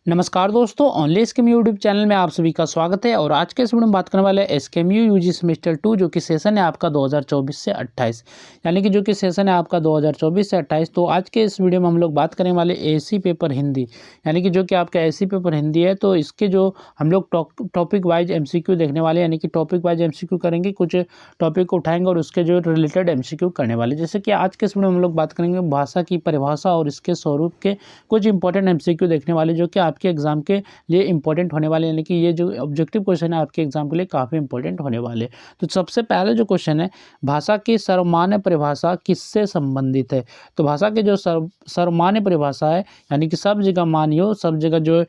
नमस्कार दोस्तों, only एसकेएमयू YouTube channel में आप सभी का स्वागत है। और आज के इस वीडियो में बात करने वाले हैं एसकेएमयू यूजी सेमेस्टर 2 जो कि सेशन है आपका 2024 से 28, यानी कि जो कि सेशन है आपका 2024 से 28। तो आज के इस वीडियो में हम लोग बात करने वाले एसी पेपर हिंदी, यानी कि जो कि आपका एसी पेपर हिंदी है। तो इसके जो हम लोग टॉपिक वाइज एमसीक्यू देखने वाले, यानी कि टॉपिक वाइज एमसीक्यू करेंगे, कुछ टॉपिक उठाएंगे और उसके जो रिलेटेड एमसीक्यू करने वाले। जैसे कि आज के इस वीडियो में हम लोग बात करेंगे भाषा की परिभाषा और इसके स्वरूप के कुछ इंपॉर्टेंट एमसीक्यू देखने वाले, जो कि आपके एग्जाम के लिए इंपॉर्टेंट होने वाले, यानी कि ये जो ऑब्जेक्टिव क्वेश्चन है आपके एग्जाम के लिए काफ़ी इंपॉर्टेंट होने वाले। तो सबसे पहले जो क्वेश्चन है, भाषा की सर्वमान्य परिभाषा किससे संबंधित है। तो भाषा की जो सर्वमान्य परिभाषा है, यानी कि सब जगह मान्य हो, सब जगह जो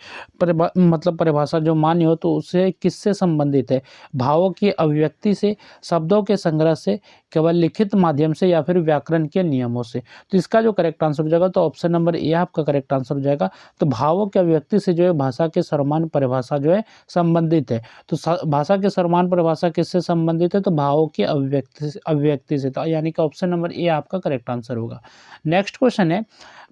मतलब परिभाषा जो मान्य हो, तो उससे किससे संबंधित है। भावों की अभिव्यक्ति से, शब्दों के संग्रह से, केवल लिखित माध्यम से, या फिर व्याकरण के नियमों से। तो इसका जो करेक्ट आंसर हो जाएगा, तो ऑप्शन नंबर ए आपका करेक्ट आंसर हो जाएगा। तो भावों के अभिव्यक्ति से जो है भाषा के सर्वमान्य परिभाषा जो है संबंधित है। तो भाषा के सर्वमान्य परिभाषा किससे संबंधित है, तो भावों की अभिव्यक्ति से। तो यानी कि ऑप्शन नंबर ए आपका करेक्ट आंसर होगा। नेक्स्ट क्वेश्चन है,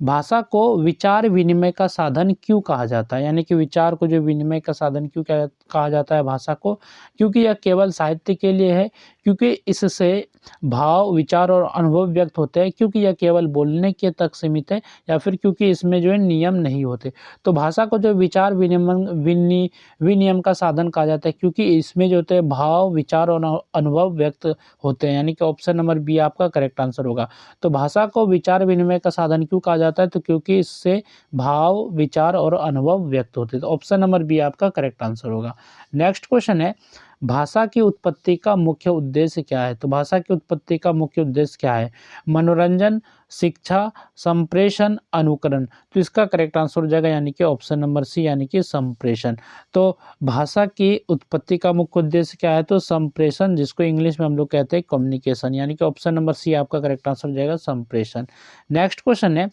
भाषा को विचार विनिमय का साधन क्यों कहा जाता है। यानी कि विचार को जो विनिमय का साधन क्यों कहा जाता है भाषा को, क्योंकि यह केवल साहित्य के लिए है, क्योंकि इससे भाव, विचार और अनुभव व्यक्त होते हैं, क्योंकि यह केवल बोलने के तक सीमित है, या फिर क्योंकि इसमें जो है नियम नहीं होते। तो भाषा को जो विचार विनियम का साधन कहा जाता है, क्योंकि इसमें जो होते हैं भाव, विचार और अनुभव व्यक्त होते हैं, यानी कि ऑप्शन नंबर बी आपका करेक्ट आंसर होगा। तो भाषा को विचार विनिमय का साधन क्यों कहा जाता है, तो क्योंकि इससे भाव, विचार और अनुभव व्यक्त होते हैं। तो ऑप्शन नंबर बी आपका करेक्ट आंसर होगा। नेक्स्ट क्वेश्चन है, भाषा की उत्पत्ति का मुख्य उद्देश्य क्या है। तो भाषा की उत्पत्ति का मुख्य उद्देश्य क्या है। मनोरंजन, शिक्षा, संप्रेषण, अनुकरण। तो इसका करेक्ट आंसर हो जाएगा, यानी कि ऑप्शन नंबर सी, यानी कि संप्रेषण। तो भाषा की उत्पत्ति का मुख्य उद्देश्य क्या है, तो संप्रेषण, जिसको इंग्लिश में हम लोग कहते हैं कम्युनिकेशन, यानी कि ऑप्शन नंबर सी आपका करेक्ट आंसर हो जाएगा, संप्रेषण। नेक्स्ट क्वेश्चन है,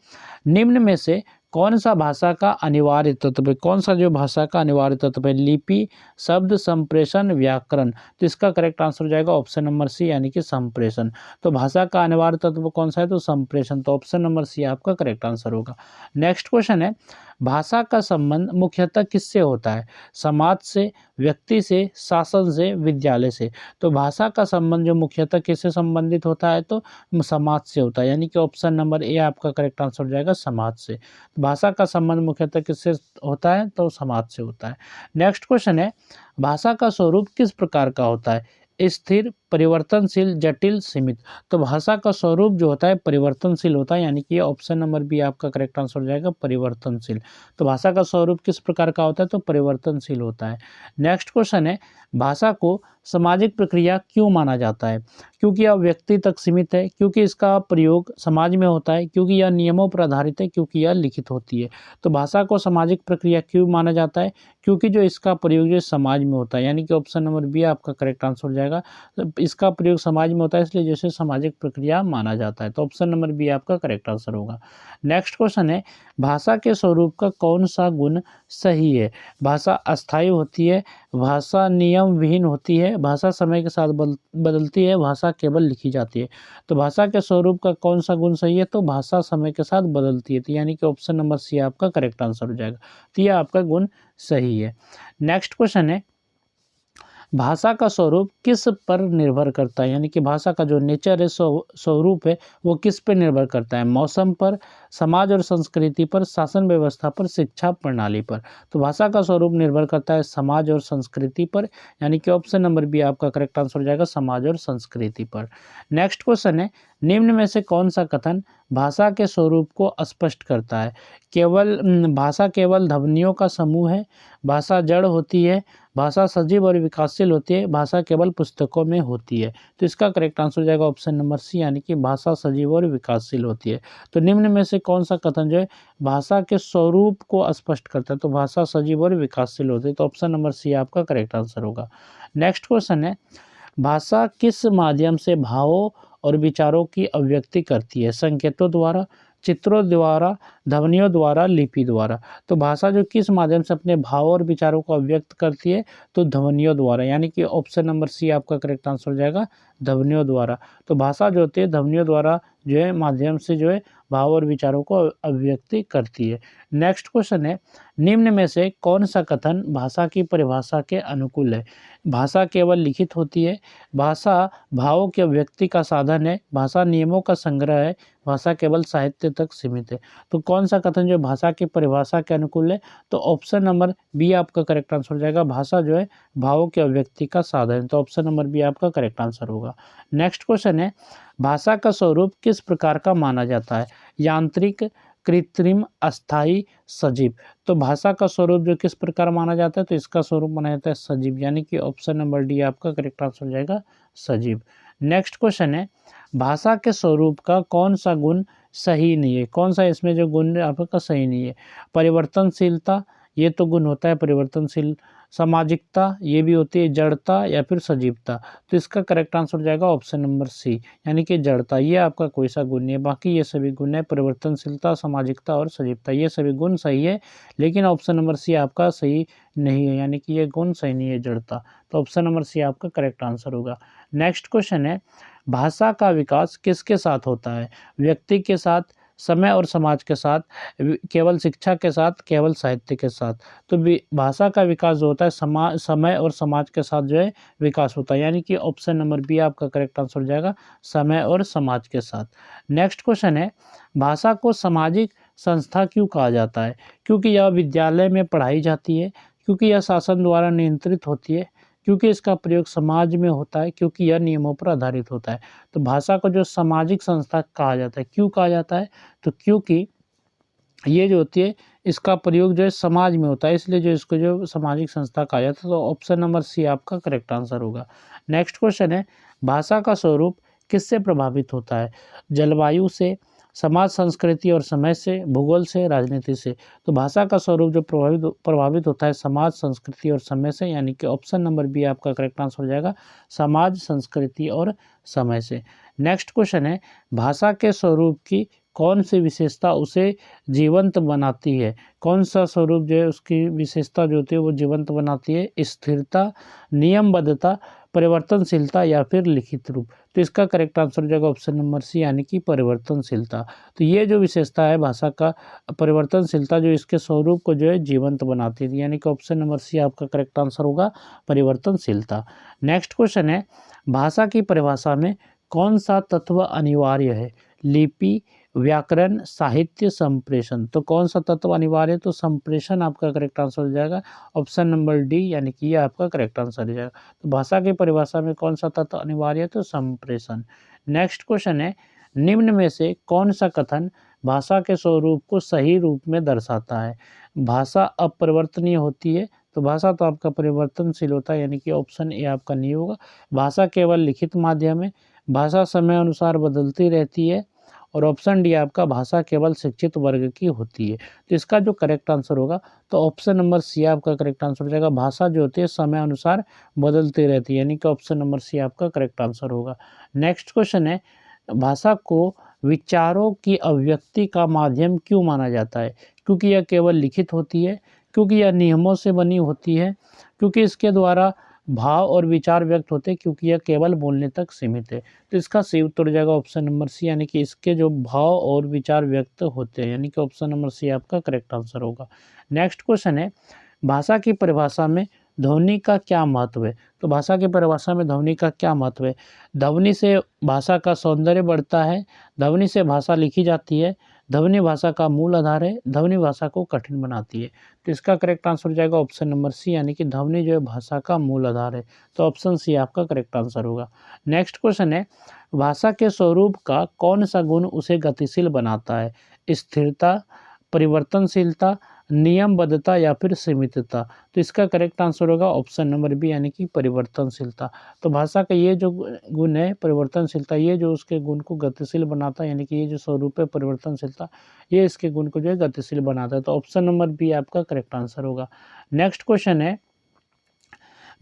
निम्न में से कौन सा भाषा का अनिवार्य तत्व है। कौन सा जो भाषा का अनिवार्य तत्व है, लिपि, शब्द, संप्रेषण, व्याकरण। तो इसका करेक्ट आंसर हो जाएगा ऑप्शन नंबर सी, यानी कि संप्रेषण। तो भाषा का अनिवार्य तत्व कौन सा है, तो संप्रेषण। तो ऑप्शन नंबर सी आपका करेक्ट आंसर होगा। नेक्स्ट क्वेश्चन है, भाषा का संबंध मुख्यतः किससे होता है। समाज से, व्यक्ति से, शासन से, विद्यालय से। तो भाषा का संबंध जो मुख्यतः किससे संबंधित होता है, तो समाज से होता है, यानी कि ऑप्शन नंबर ए आपका करेक्ट आंसर हो जाएगा, समाज से। भाषा का संबंध मुख्यतः किससे होता है, तो समाज से होता है। नेक्स्ट क्वेश्चन है, भाषा का स्वरूप किस प्रकार का होता है। स्थिर, परिवर्तनशील, जटिल, सीमित। तो भाषा का स्वरूप जो होता है परिवर्तनशील होता है, यानी कि ऑप्शन नंबर बी आपका करेक्ट आंसर हो जाएगा, परिवर्तनशील। तो भाषा का स्वरूप किस प्रकार का होता है, तो परिवर्तनशील होता है। नेक्स्ट क्वेश्चन है, भाषा को सामाजिक प्रक्रिया क्यों माना जाता है। क्योंकि यह व्यक्ति तक सीमित है, क्योंकि इसका प्रयोग समाज में होता है, क्योंकि यह नियमों पर आधारित है, क्योंकि यह लिखित होती है। तो भाषा को सामाजिक प्रक्रिया क्यों माना जाता है, क्योंकि जो इसका प्रयोग जो समाज में होता है, यानी कि ऑप्शन नंबर बी आपका करेक्ट आंसर हो जाएगा। तो इसका प्रयोग समाज में होता है, इसलिए जैसे सामाजिक प्रक्रिया माना जाता है। तो ऑप्शन नंबर बी आपका करेक्ट आंसर होगा। नेक्स्ट क्वेश्चन है, भाषा के स्वरूप का कौन सा गुण सही है। भाषा अस्थायी होती है, भाषा नियम विहीन होती है, भाषा समय के साथ बदलती है, भाषा केवल लिखी जाती है। तो भाषा के स्वरूप का कौन सा गुण सही है, तो भाषा समय के साथ बदलती है। तो यानी कि ऑप्शन नंबर सी आपका करेक्ट आंसर हो जाएगा। तो यह आपका गुण सही है। नेक्स्ट क्वेश्चन है, भाषा का स्वरूप किस पर निर्भर करता है। यानी कि भाषा का जो नेचर है, स्वरूप है, वो किस पर निर्भर करता है। मौसम पर, समाज और संस्कृति पर, शासन व्यवस्था पर, शिक्षा प्रणाली पर। तो भाषा का स्वरूप निर्भर करता है समाज और संस्कृति पर, यानी कि ऑप्शन नंबर बी आपका करेक्ट आंसर हो जाएगा, समाज और संस्कृति पर। नेक्स्ट क्वेश्चन है, निम्न में से कौन सा कथन भाषा के स्वरूप को स्पष्ट करता है। भाषा केवल ध्वनियों का समूह है, भाषा जड़ होती है, भाषा सजीव और विकासशील होती है, भाषा केवल पुस्तकों में होती है। तो इसका करेक्ट आंसर हो जाएगा ऑप्शन नंबर सी, यानी कि भाषा सजीव और विकासशील होती है। तो निम्न में से कौन सा कथन जो है भाषा के स्वरूप को स्पष्ट करता है, तो भाषा सजीव और विकासशील होती है। तो ऑप्शन नंबर सी आपका करेक्ट आंसर होगा। नेक्स्ट क्वेश्चन है, भाषा किस माध्यम से भावों और विचारों की अभिव्यक्ति करती है। संकेतों द्वारा, चित्रों द्वारा, ध्वनियों द्वारा, लिपि द्वारा। तो भाषा जो किस माध्यम से अपने भाव और विचारों को अभिव्यक्त करती है, तो ध्वनियों द्वारा, यानी कि ऑप्शन नंबर सी आपका करेक्ट आंसर हो जाएगा, ध्वनियों द्वारा। तो भाषा जो होती है ध्वनियों द्वारा जो है माध्यम से जो है भाव और विचारों को अभिव्यक्ति करती है। नेक्स्ट क्वेश्चन है, निम्न में से कौन सा कथन भाषा की परिभाषा के अनुकूल है? भाषा केवल लिखित होती है, भाषा भावों की अभिव्यक्ति का साधन है, भाषा नियमों का संग्रह है, भाषा केवल साहित्य तक सीमित है। तो कौन सा कथन जो भाषा की परिभाषा के अनुकूल है? तो ऑप्शन नंबर बी आपका करेक्ट आंसर हो जाएगा। भाषा जो है भावों की अभिव्यक्ति का साधन है, तो ऑप्शन नंबर बी आपका करेक्ट आंसर होगा। नेक्स्ट क्वेश्चन है, भाषा का स्वरूप किस प्रकार का माना जाता है? यांत्रिक, कृत्रिम, अस्थाई, सजीव। तो भाषा का स्वरूप जो किस प्रकार माना जाता है? तो इसका स्वरूप माना जाता है सजीव, यानी कि ऑप्शन नंबर डी आपका करेक्ट आंसर हो जाएगा सजीव। नेक्स्ट क्वेश्चन है, भाषा के स्वरूप का कौन सा गुण सही नहीं है? कौन सा इसमें जो गुण आपका सही नहीं है? परिवर्तनशीलता, ये तो गुण होता है परिवर्तनशील। सामाजिकता, ये भी होती है। जड़ता या फिर सजीवता, तो इसका करेक्ट आंसर हो जाएगा ऑप्शन नंबर सी, यानी कि जड़ता। ये आपका कोई सा गुण नहीं है, बाकी ये सभी गुण है, परिवर्तनशीलता, सामाजिकता और सजीवता, ये सभी गुण सही है, लेकिन ऑप्शन नंबर सी आपका सही नहीं है, यानी कि ये गुण सही नहीं है जड़ता। तो ऑप्शन नंबर सी आपका करेक्ट आंसर होगा। नेक्स्ट क्वेश्चन है, भाषा का विकास किसके साथ होता है? व्यक्ति के साथ, समय और समाज के साथ, केवल शिक्षा के साथ, केवल साहित्य के साथ। तो भाषा का विकास जो होता है समय और समाज के साथ जो है विकास होता है, यानी कि ऑप्शन नंबर बी आपका करेक्ट आंसर हो जाएगा, समय और समाज के साथ। नेक्स्ट क्वेश्चन है, भाषा को सामाजिक संस्था क्यों कहा जाता है? क्योंकि यह विद्यालय में पढ़ाई जाती है, क्योंकि यह शासन द्वारा नियंत्रित होती है, क्योंकि इसका प्रयोग समाज में होता है, क्योंकि यह नियमों पर आधारित होता है। तो भाषा को जो सामाजिक संस्था कहा जाता है, क्यों कहा जाता है? तो क्योंकि ये जो होती है इसका प्रयोग जो है समाज में होता है, इसलिए जो इसको जो सामाजिक संस्था कहा जाता है। तो ऑप्शन नंबर सी आपका करेक्ट आंसर होगा। नेक्स्ट क्वेश्चन है, भाषा का स्वरूप किससे प्रभावित होता है? जलवायु से, समाज, संस्कृति और समय से, भूगोल से, राजनीति से। तो भाषा का स्वरूप जो प्रभावित होता है समाज, संस्कृति और समय से, यानी कि ऑप्शन नंबर बी आपका करेक्ट आंसर हो जाएगा, समाज, संस्कृति और समय से। नेक्स्ट क्वेश्चन है, भाषा के स्वरूप की कौन सी विशेषता उसे जीवंत बनाती है? कौन सा स्वरूप जो है उसकी विशेषता जो होती है वो जीवंत बनाती है? स्थिरता, नियमबद्धता, परिवर्तनशीलता या फिर लिखित रूप। तो इसका करेक्ट आंसर हो जाएगा ऑप्शन नंबर सी, यानी कि परिवर्तनशीलता। तो ये जो विशेषता है भाषा का, परिवर्तनशीलता, जो इसके स्वरूप को जो है जीवंत बनाती है, यानी कि ऑप्शन नंबर सी आपका करेक्ट आंसर होगा, परिवर्तनशीलता। नेक्स्ट क्वेश्चन है, भाषा की परिभाषा में कौन सा तत्व अनिवार्य है? लिपि, व्याकरण, साहित्य, संप्रेषण। तो कौन सा तत्व अनिवार्य है? तो संप्रेषण आपका करेक्ट आंसर हो जाएगा, ऑप्शन नंबर डी, यानी कि ये आपका करेक्ट आंसर हो जाएगा। तो भाषा की परिभाषा में कौन सा तत्व अनिवार्य है? तो संप्रेषण। नेक्स्ट क्वेश्चन है, निम्न में से कौन सा कथन भाषा के स्वरूप को सही रूप में दर्शाता है? भाषा अपरिवर्तनीय होती है, तो भाषा तो आपका परिवर्तनशील होता है, यानी कि ऑप्शन ए आपका नहीं होगा। भाषा केवल लिखित माध्यम है, भाषा समय अनुसार बदलती रहती है, और ऑप्शन डी आपका भाषा केवल शिक्षित वर्ग की होती है। तो इसका जो करेक्ट आंसर होगा तो ऑप्शन नंबर सी आपका करेक्ट आंसर हो जाएगा। भाषा जो होती है समय अनुसार बदलती रहती है, यानी कि ऑप्शन नंबर सी आपका करेक्ट आंसर होगा। नेक्स्ट क्वेश्चन है, भाषा को विचारों की अभिव्यक्ति का माध्यम क्यों माना जाता है? क्योंकि यह केवल लिखित होती है, क्योंकि यह नियमों से बनी होती है, क्योंकि इसके द्वारा भाव और विचार व्यक्त होते हैं, क्योंकि यह केवल बोलने तक सीमित है। तो इसका सही उत्तर हो जाएगा ऑप्शन नंबर सी, यानी कि इसके जो भाव और विचार व्यक्त होते हैं, यानी कि ऑप्शन नंबर सी आपका करेक्ट आंसर होगा। नेक्स्ट क्वेश्चन है, भाषा की परिभाषा में ध्वनि का क्या महत्व है? तो भाषा की परिभाषा में ध्वनि का क्या महत्व है? ध्वनि से भाषा का सौंदर्य बढ़ता है, ध्वनि से भाषा लिखी जाती है, ध्वनि भाषा का मूल आधार है, ध्वनि भाषा को कठिन बनाती है। तो इसका करेक्ट आंसर हो जाएगा ऑप्शन नंबर सी, यानी कि ध्वनि जो है भाषा का मूल आधार है। तो ऑप्शन सी आपका करेक्ट आंसर होगा। नेक्स्ट क्वेश्चन है, भाषा के स्वरूप का कौन सा गुण उसे गतिशील बनाता है? स्थिरता, परिवर्तनशीलता, नियमबद्धता या फिर सीमितता। तो इसका करेक्ट आंसर होगा ऑप्शन नंबर बी, यानी कि परिवर्तनशीलता। तो भाषा का ये जो गुण है परिवर्तनशीलता, ये जो उसके गुण को गतिशील बनाता है, यानी कि ये जो स्वरूप है परिवर्तनशीलता, ये इसके गुण को जो है गतिशील बनाता है। तो ऑप्शन नंबर बी आपका करेक्ट आंसर होगा। नेक्स्ट क्वेश्चन है,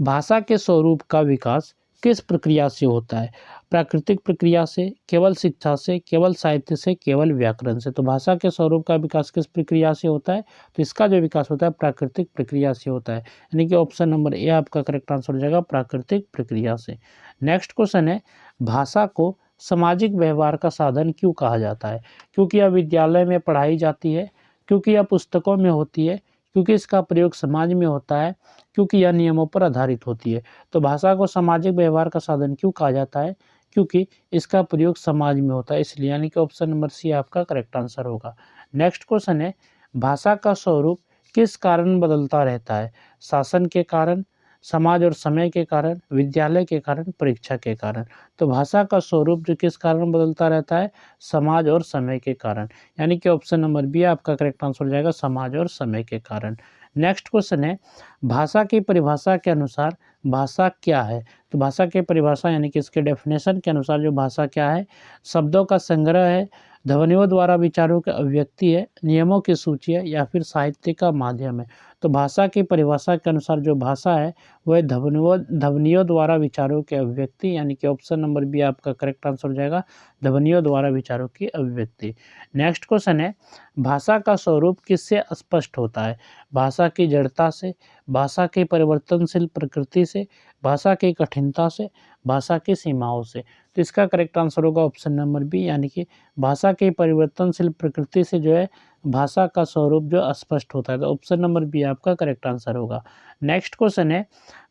भाषा के स्वरूप का विकास किस प्रक्रिया से होता है? प्राकृतिक प्रक्रिया से, केवल शिक्षा से, केवल साहित्य से, केवल व्याकरण से। तो भाषा के स्वरूप का विकास किस प्रक्रिया से होता है? तो इसका जो विकास होता है प्राकृतिक प्रक्रिया से होता है, यानी कि ऑप्शन नंबर ए आपका करेक्ट आंसर हो जाएगा, प्राकृतिक प्रक्रिया से। नेक्स्ट क्वेश्चन है, भाषा को सामाजिक व्यवहार का साधन क्यों कहा जाता है? क्योंकि यह विद्यालय में पढ़ाई जाती है, क्योंकि यह पुस्तकों में होती है, क्योंकि इसका प्रयोग समाज में होता है, क्योंकि यह नियमों पर आधारित होती है। तो भाषा को सामाजिक व्यवहार का साधन क्यों कहा जाता है? क्योंकि इसका प्रयोग समाज में होता है, इसलिए, यानी कि ऑप्शन नंबर सी आपका करेक्ट आंसर होगा। नेक्स्ट क्वेश्चन है, भाषा का स्वरूप किस कारण बदलता रहता है? शासन के कारण, समाज और समय के कारण, विद्यालय के कारण, परीक्षा के कारण। तो भाषा का स्वरूप जो किस कारण बदलता रहता है? समाज और समय के कारण, यानी कि ऑप्शन नंबर बी आपका करेक्ट आंसर हो जाएगा, समाज और समय के कारण। नेक्स्ट क्वेश्चन है, भाषा की परिभाषा के अनुसार भाषा क्या है? तो भाषा की परिभाषा यानी कि इसके डेफिनेशन के अनुसार जो भाषा क्या है? शब्दों का संग्रह है, ध्वनियों द्वारा विचारों की अभिव्यक्ति है, नियमों की सूची है, या फिर साहित्य का माध्यम है। तो भाषा की परिभाषा के अनुसार जो भाषा है वह ध्वनियों द्वारा विचारों की अभिव्यक्ति, यानी कि ऑप्शन नंबर बी आपका करेक्ट आंसर हो जाएगा, ध्वनियों द्वारा विचारों की अभिव्यक्ति। नेक्स्ट क्वेश्चन है, भाषा का स्वरूप किससे स्पष्ट होता है? भाषा की जड़ता से, भाषा की परिवर्तनशील प्रकृति से, भाषा की कठिनता से, भाषा की सीमाओं से। तो इसका करेक्ट आंसर होगा ऑप्शन नंबर बी, यानी कि भाषा की परिवर्तनशील प्रकृति से जो है भाषा का स्वरूप जो स्पष्ट होता है। तो ऑप्शन नंबर बी आपका करेक्ट आंसर होगा। नेक्स्ट क्वेश्चन है,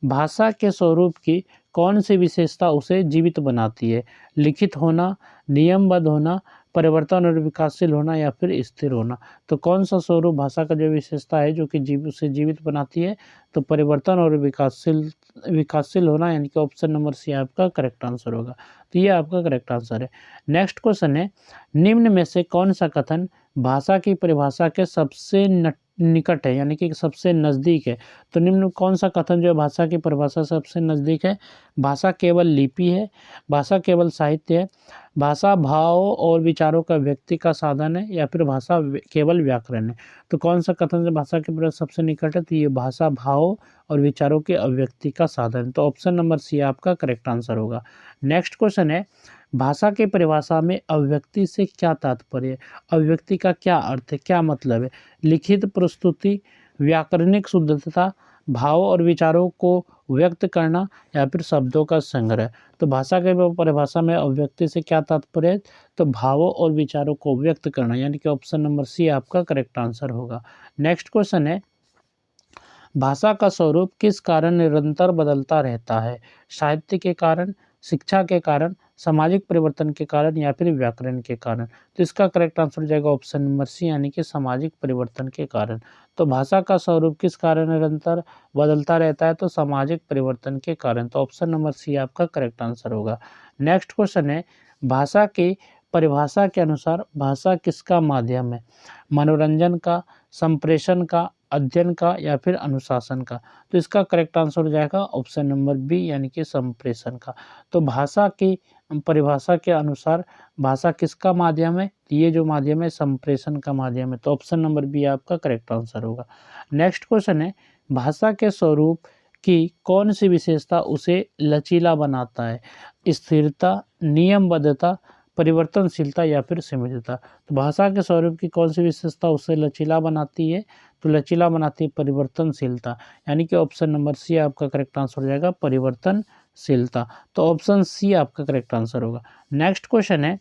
भाषा के स्वरूप की कौन सी विशेषता उसे जीवित बनाती है? लिखित होना, नियमबद्ध होना, परिवर्तन और विकासशील होना, या फिर स्थिर होना। तो कौन सा स्वरूप भाषा का जो विशेषता है जो कि उसे जीवित बनाती है? तो परिवर्तन और विकासशील होना, यानी कि ऑप्शन नंबर सी आपका करेक्ट आंसर होगा। तो ये आपका करेक्ट आंसर है। नेक्स्ट क्वेश्चन है, निम्न में से कौन सा कथन भाषा की परिभाषा के सबसे निकट है, यानी कि सबसे नज़दीक है? तो निम्न कौन सा कथन जो है भाषा की परिभाषा सबसे नज़दीक है? भाषा केवल लिपि है, भाषा केवल साहित्य है, भाषा भाव और विचारों का व्यक्ति का साधन है, या फिर भाषा केवल व्याकरण है? तो कौन सा कथन जो भाषा के परिभाषा सबसे निकट है? तो ये भाषा भाव और विचारों के अभिव्यक्ति का साधन। तो ऑप्शन नंबर सी आपका करेक्ट आंसर होगा। नेक्स्ट क्वेश्चन है, भाषा की परिभाषा में अभिव्यक्ति से क्या तात्पर्य है? अभिव्यक्ति का क्या अर्थ है, क्या मतलब है? लिखित प्रस्तुति, व्याकरणिक शुद्धता, भाव और विचारों को व्यक्त करना, या फिर शब्दों का संग्रह। तो भाषा के परिभाषा में अभिव्यक्ति से क्या तात्पर्य है? तो भावों और विचारों को व्यक्त करना, यानी कि ऑप्शन नंबर सी आपका करेक्ट आंसर होगा। नेक्स्ट क्वेश्चन है, भाषा का स्वरूप किस कारण निरंतर बदलता रहता है? साहित्य के कारण, शिक्षा के कारण, सामाजिक परिवर्तन के कारण, या फिर व्याकरण के कारण। तो इसका करेक्ट आंसर हो जाएगा ऑप्शन नंबर सी, यानी कि सामाजिक परिवर्तन के कारण। तो भाषा का स्वरूप किस कारण निरंतर बदलता रहता है? तो सामाजिक परिवर्तन के कारण। तो ऑप्शन नंबर सी आपका करेक्ट आंसर होगा। नेक्स्ट क्वेश्चन है, भाषा की परिभाषा के अनुसार भाषा किसका माध्यम है? मनोरंजन का, संप्रेषण का, अध्ययन का, या फिर अनुशासन का। तो इसका करेक्ट आंसर हो जाएगा ऑप्शन नंबर बी, यानी कि संप्रेषण का। तो भाषा की परिभाषा के अनुसार भाषा किसका माध्यम है? ये जो माध्यम है संप्रेषण का माध्यम है। तो ऑप्शन नंबर बी आपका करेक्ट आंसर होगा। नेक्स्ट क्वेश्चन है, भाषा के स्वरूप की कौन सी विशेषता उसे लचीला बनाता है? स्थिरता, नियमबद्धता, परिवर्तनशीलता, या फिर सीमितता। तो भाषा के स्वरूप की कौन सी विशेषता उसे लचीला बनाती है? तो लचीला बनाती है परिवर्तनशीलता, यानी कि ऑप्शन नंबर सी आपका करेक्ट आंसर हो जाएगा, परिवर्तनशीलता। तो ऑप्शन सी आपका करेक्ट आंसर होगा। नेक्स्ट क्वेश्चन है,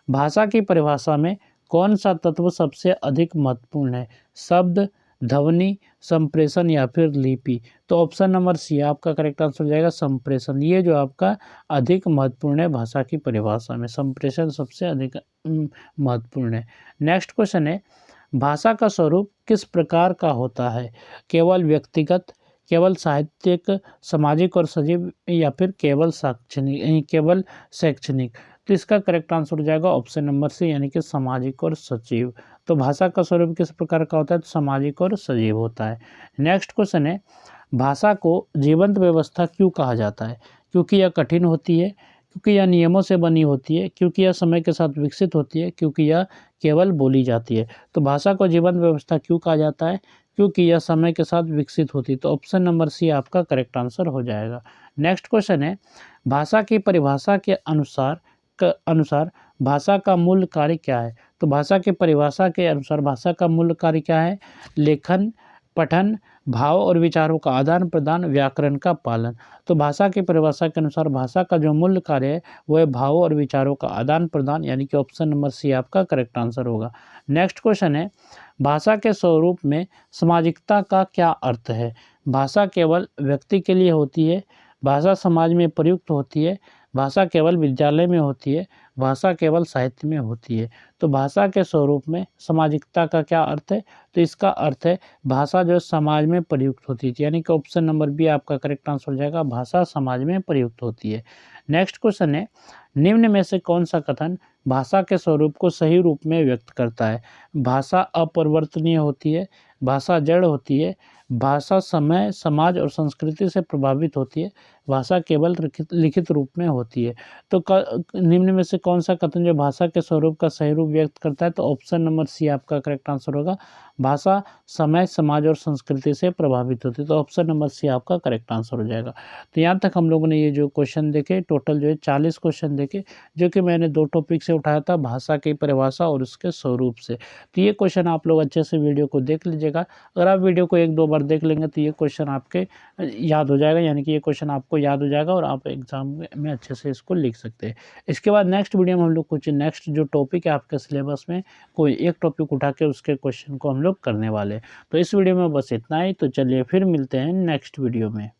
भाषा की परिभाषा में कौन सा तत्व सबसे अधिक महत्वपूर्ण है? शब्द, ध्वनि, संप्रेषण, या फिर लिपि। तो ऑप्शन नंबर सी आपका करेक्ट आंसर हो जाएगा, संप्रेषण। ये जो आपका अधिक महत्वपूर्ण है भाषा की परिभाषा में, संप्रेषण सबसे अधिक महत्वपूर्ण है। नेक्स्ट क्वेश्चन है, भाषा का स्वरूप किस प्रकार का होता है? केवल व्यक्तिगत, केवल साहित्यिक, सामाजिक और सजीव, या फिर केवल शैक्षणिक। तो इसका करेक्ट आंसर हो जाएगा ऑप्शन नंबर सी, यानी कि सामाजिक और सजीव। तो भाषा का स्वरूप किस प्रकार का होता है? तो सामाजिक और सजीव होता है। नेक्स्ट क्वेश्चन है, भाषा को जीवंत व्यवस्था क्यों कहा जाता है? क्योंकि यह कठिन होती है, क्योंकि यह नियमों से बनी होती है, क्योंकि यह समय के साथ विकसित होती है, क्योंकि यह केवल बोली जाती है। तो भाषा को जीवंत व्यवस्था क्यों कहा जाता है? क्योंकि यह समय के साथ विकसित होती है। तो ऑप्शन नंबर सी आपका करेक्ट आंसर हो जाएगा। नेक्स्ट क्वेश्चन है, भाषा की परिभाषा के अनुसार भाषा का मूल कार्य क्या है? तो भाषा की परिभाषा के अनुसार भाषा का मूल कार्य क्या है? लेखन, पठन, भाव और विचारों का आदान प्रदान, व्याकरण का पालन। तो भाषा की परिभाषा के अनुसार भाषा का जो मूल कार्य है वो है भावों और विचारों का आदान प्रदान, यानी कि ऑप्शन नंबर सी आपका करेक्ट आंसर होगा। नेक्स्ट क्वेश्चन है, भाषा के स्वरूप में सामाजिकता का क्या अर्थ है? भाषा केवल व्यक्ति के लिए होती है, भाषा समाज में प्रयुक्त होती है, भाषा केवल विद्यालय में होती है, भाषा केवल साहित्य में होती है। तो भाषा के स्वरूप में सामाजिकता का क्या अर्थ है? तो इसका अर्थ है भाषा जो समाज में प्रयुक्त होती है, यानी कि ऑप्शन नंबर बी आपका करेक्ट आंसर हो जाएगा, भाषा समाज में प्रयुक्त होती है। नेक्स्ट क्वेश्चन है, निम्न में से कौन सा कथन भाषा के स्वरूप को सही रूप में व्यक्त करता है? भाषा अपरिवर्तनीय होती है, भाषा जड़ होती है, भाषा समय, समाज और संस्कृति से प्रभावित होती है, भाषा केवल लिखित रूप में होती है। तो निम्न में से कौन सा कथन जो भाषा के स्वरूप का सही रूप व्यक्त करता है? तो ऑप्शन नंबर सी आपका करेक्ट आंसर होगा, भाषा समय, समाज और संस्कृति से प्रभावित होती है। तो ऑप्शन नंबर सी आपका करेक्ट आंसर हो जाएगा। तो यहाँ तक हम लोगों ने ये जो क्वेश्चन देखे, टोटल जो है 40 क्वेश्चन देखे, जो कि मैंने 2 टॉपिक से उठाया था, भाषा की परिभाषा और उसके स्वरूप से। तो ये क्वेश्चन आप लोग अच्छे से वीडियो को देख लीजिएगा। अगर आप वीडियो को 1-2 बार देख लेंगे तो ये क्वेश्चन आपके याद हो जाएगा, यानी कि ये क्वेश्चन आपको याद हो जाएगा और आप एग्ज़ाम में अच्छे से इसको लिख सकते हैं। इसके बाद नेक्स्ट वीडियो में हम लोग कुछ नेक्स्ट जो टॉपिक है आपके सिलेबस में, कोई एक टॉपिक उठा के उसके क्वेश्चन को हम लोग करने वाले हैं। तो इस वीडियो में बस इतना ही, तो चलिए फिर मिलते हैं नेक्स्ट वीडियो में।